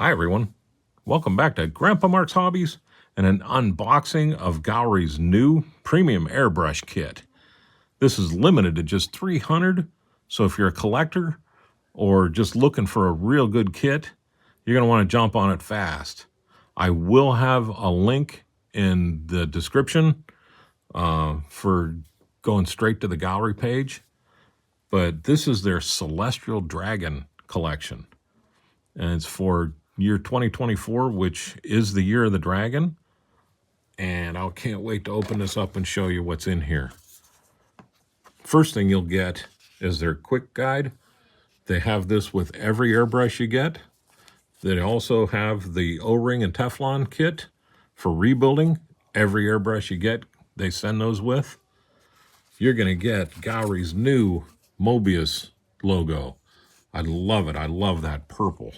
Hi everyone, welcome back to Grandpa Mark's Hobbies and an unboxing of Gaahleri's new premium airbrush kit. This is limited to just 300, so if you're a collector or just looking for a real good kit, you're going to want to jump on it fast. I will have a link in the description for going straight to the Gaahleri page, but this is their Celestial Dragon collection, and it's for year 2024, which is the year of the dragon. And I can't wait to open this up and show you what's in here. First thing you'll get is their quick guide. They have this with every airbrush you get. They also have the O-ring and Teflon kit for rebuilding. Every airbrush you get, they send those with. You're going to get Gaahleri's new Mobius logo. I love it. I love that purple.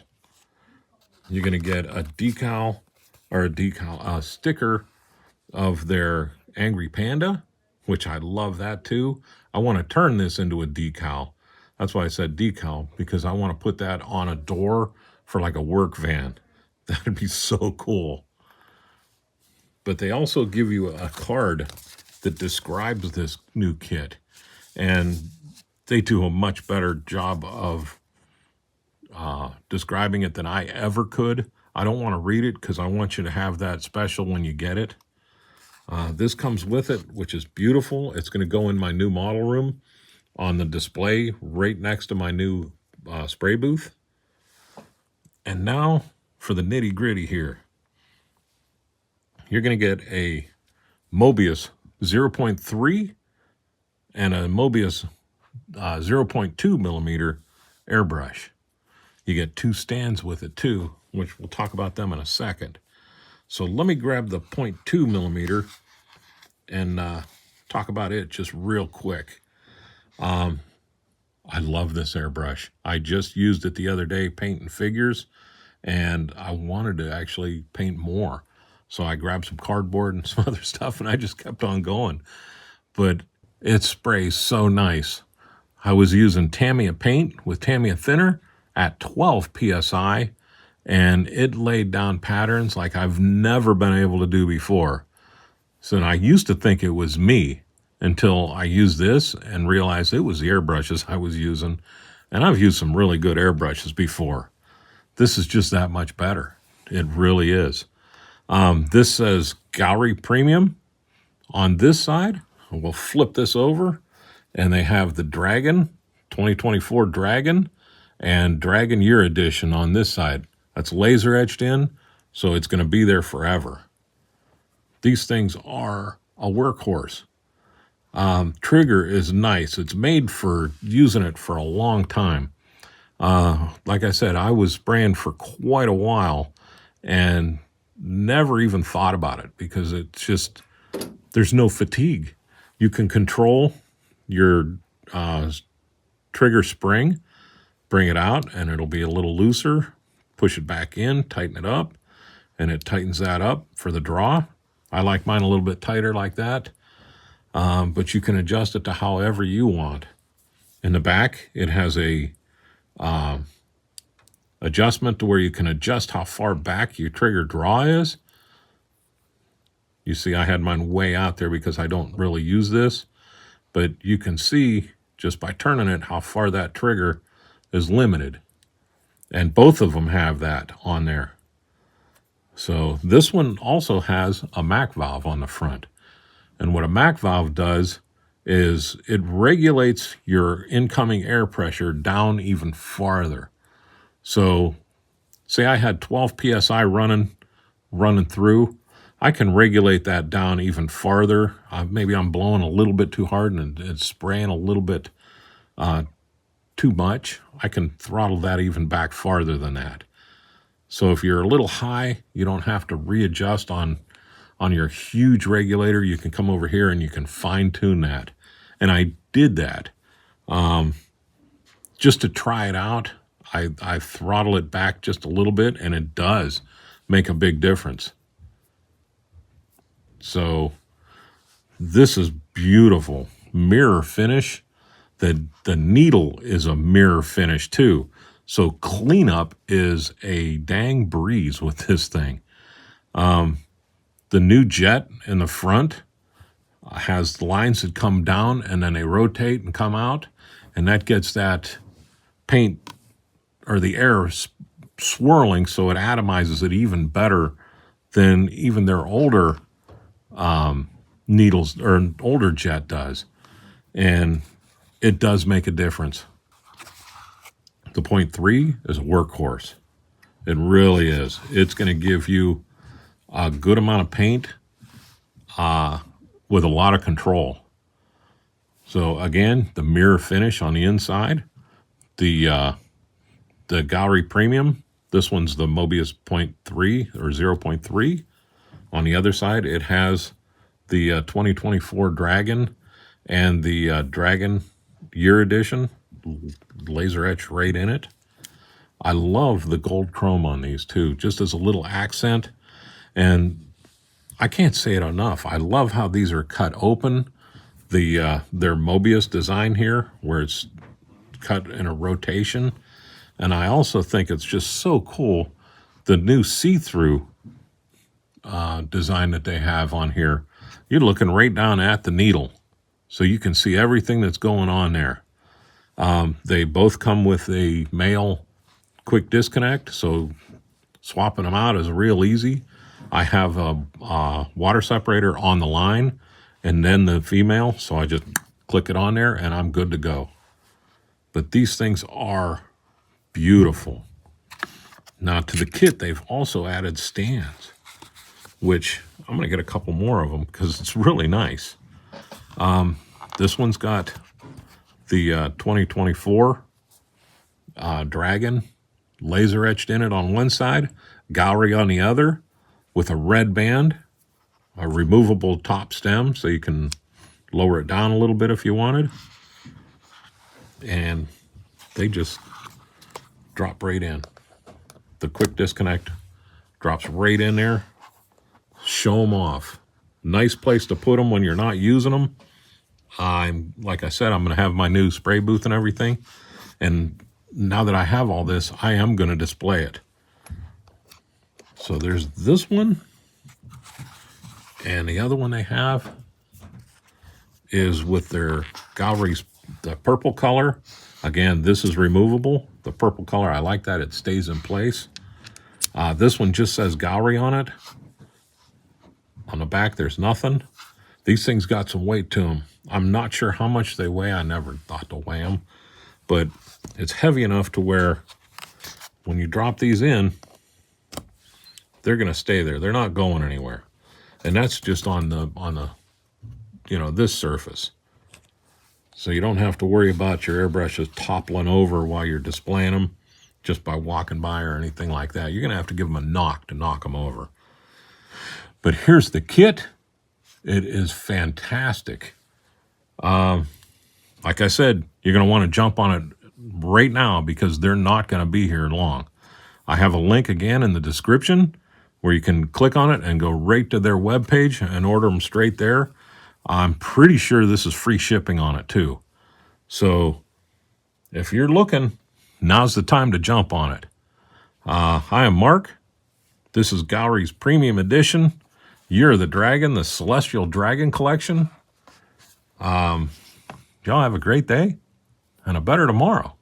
You're going to get a sticker of their Angry Panda, which I love that too. I want to turn this into a decal. That's why I said decal, because I want to put that on a door for like a work van. That'd be so cool. But they also give you a card that describes this new kit, and they do a much better job of describing it than I ever could. I don't want to read it because I want you to have that special when you get it. This comes with it, which is beautiful. It's going to go in my new model room on the display right next to my new spray booth. And now for the nitty gritty here. You're going to get a Mobius 0.3 and a Mobius 0.2 millimeter airbrush. You get two stands with it too, which we'll talk about them in a second. So let me grab the 0.2 millimeter and talk about it just real quick. I love this airbrush. I just used it the other day painting figures, and I wanted to actually paint more. So I grabbed some cardboard and some other stuff, and I just kept on going. But it sprays so nice. I was using Tamiya paint with Tamiya thinner at 12 psi, and it laid down patterns like I've never been able to do before. So I used to think it was me until I used this and realized it was the airbrushes I was using. And I've used some really good airbrushes before. This is just that much better. It really is. This says Gaahleri Premium on this side. We'll flip this over, and they have the Dragon, 2024 Dragon, and Dragon Year Edition on this side. That's laser etched in, so it's going to be there forever. These things are a workhorse. Trigger is nice. It's made for using it for a long time. Like I said, I was spraying for quite a while and never even thought about it because it's just, there's no fatigue. You can control your trigger spring, bring it out, and it'll be a little looser. Push it back in, tighten it up, and it tightens that up for the draw. I like mine a little bit tighter like that, but you can adjust it to however you want. In the back, it has a adjustment to where you can adjust how far back your trigger draw is. You see, I had mine way out there because I don't really use this, but you can see just by turning it how far that trigger is limited. And both of them have that on there. So this one also has a MAC valve on the front. And what a MAC valve does is it regulates your incoming air pressure down even farther. So say I had 12 psi running through, I can regulate that down even farther. Maybe I'm blowing a little bit too hard and it's spraying a little bit too much. I can throttle that even back farther than that. So if you're a little high, you don't have to readjust on your huge regulator. You can come over here and you can fine tune that. And I did that just to try it out. I throttle it back just a little bit, and it does make a big difference. So this is beautiful. Mirror finish. The needle is a mirror finish too. So cleanup is a dang breeze with this thing. The new jet in the front has lines that come down and then they rotate and come out, and that gets that paint or the air swirling, so it atomizes it even better than even their older needles or an older jet does. And it does make a difference. The 0.3 is a workhorse. It really is. It's going to give you a good amount of paint with a lot of control. So again, the mirror finish on the inside, the Gaahleri Premium. This one's the Mobius 0.3 or 0.3. On the other side, it has the 2024 Dragon and the Dragon Year Edition laser etch right in it. I love the gold chrome on these too, just as a little accent. And I can't say it enough. I love how these are cut open. Their Mobius design here, where it's cut in a rotation. And I also think it's just so cool, the new see-through design that they have on here. You're looking right down at the needle, so you can see everything that's going on there. They both come with a male quick disconnect, so swapping them out is real easy. I have a water separator on the line and then the female, so I just click it on there and I'm good to go. But these things are beautiful. Now to the kit, they've also added stands, which I'm going to get a couple more of them because it's really nice. This one's got the 2024 Dragon laser etched in it on one side, Gaahleri on the other, with a red band, a removable top stem so you can lower it down a little bit if you wanted. And they just drop right in. The quick disconnect drops right in there. Show them off. Nice place to put them when you're not using them. Like I said, I'm going to have my new spray booth and everything. And now that I have all this, I am going to display it. So there's this one. And the other one they have is with their Gaahleri, the purple color. Again, this is removable. The purple color, I like that. It stays in place. This one just says Gaahleri on it. On the back, there's nothing. These things got some weight to them. I'm not sure how much they weigh. I never thought to weigh them. But it's heavy enough to where when you drop these in, they're going to stay there. They're not going anywhere. And that's just on the this surface. So you don't have to worry about your airbrushes toppling over while you're displaying them just by walking by or anything like that. You're going to have to give them a knock to knock them over. But here's the kit. It is fantastic. Like I said, you're going to want to jump on it right now because they're not going to be here long. I have a link again in the description where you can click on it and go right to their webpage and order them straight there. I'm pretty sure this is free shipping on it too. So if you're looking, now's the time to jump on it. Hi, I'm Mark. This is Gaaheri's Premium Edition. Year of the Dragon, the Celestial Dragon Collection. Y'all have a great day and a better tomorrow.